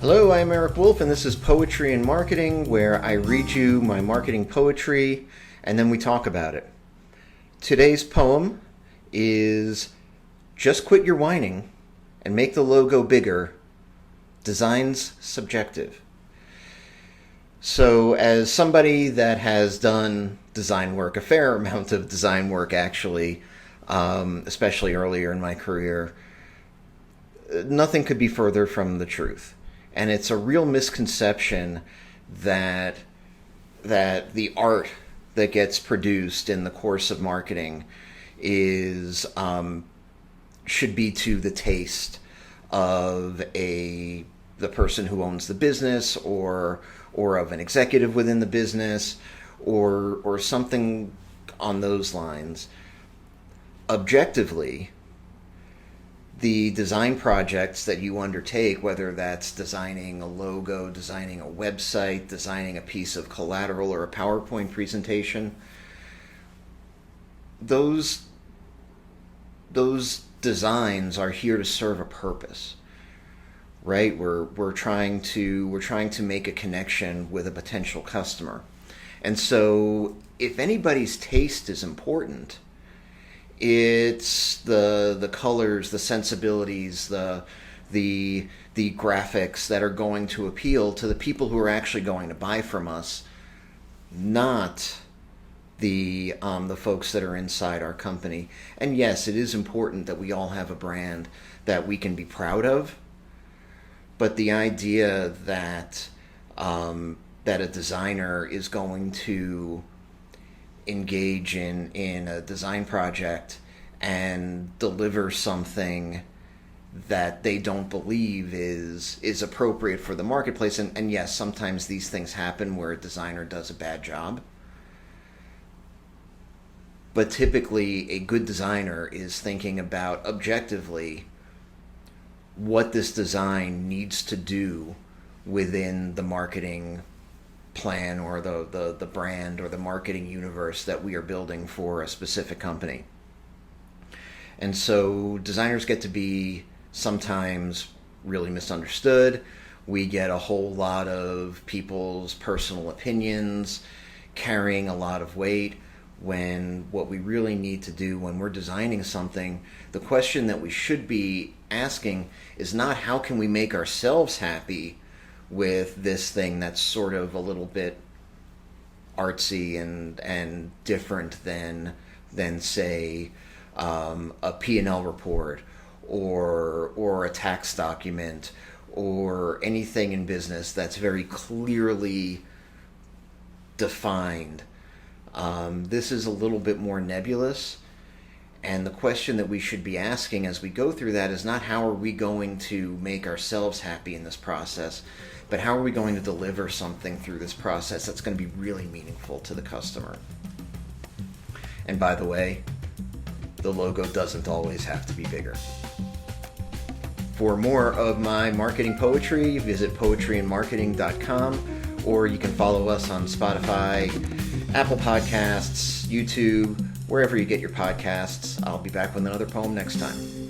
Hello, I'm Eric Wolf, and this is Poetry and Marketing, where I read you my marketing poetry, and then we talk about it. Today's poem is Just Quit Your Whining and Make the Logo Bigger. Design's Subjective. So, as somebody that has done design work, a fair amount of design work actually, especially earlier in my career, nothing could be further from the truth. And it's a real misconception that the art that gets produced in the course of marketing is should be to the taste of the person who owns the business or of an executive within the business or something on those lines. Objectively, the design projects that you undertake, whether that's designing a logo, designing a website, designing a piece of collateral or a PowerPoint presentation, those designs are here to serve a purpose, right? We're trying to make a connection with a potential customer. And so if anybody's taste is important, it's the colors, the sensibilities, the graphics that are going to appeal to the people who are actually going to buy from us, not the folks that are inside our company. And yes, it is important that we all have a brand that we can be proud of, but the idea that a designer is going to engage in a design project and deliver something that they don't believe is appropriate for the marketplace. And yes, sometimes these things happen where a designer does a bad job. But typically, a good designer is thinking about objectively what this design needs to do within the marketing plan or the brand or the marketing universe that we are building for a specific company. And so designers get to be sometimes really misunderstood. We get a whole lot of people's personal opinions carrying a lot of weight, when what we really need to do when we're designing something, the question that we should be asking is not how can we make ourselves happy with this thing that's sort of a little bit artsy and different than say a P&L report or a tax document or anything in business that's very clearly defined. This is a little bit more nebulous, and the question that we should be asking as we go through that is not how are we going to make ourselves happy in this process, but how are we going to deliver something through this process that's going to be really meaningful to the customer. And by the way, the logo doesn't always have to be bigger. For more of my marketing poetry, visit poetryandmarketing.com, or you can follow us on Spotify, Apple Podcasts, YouTube, wherever you get your podcasts. I'll be back with another poem next time.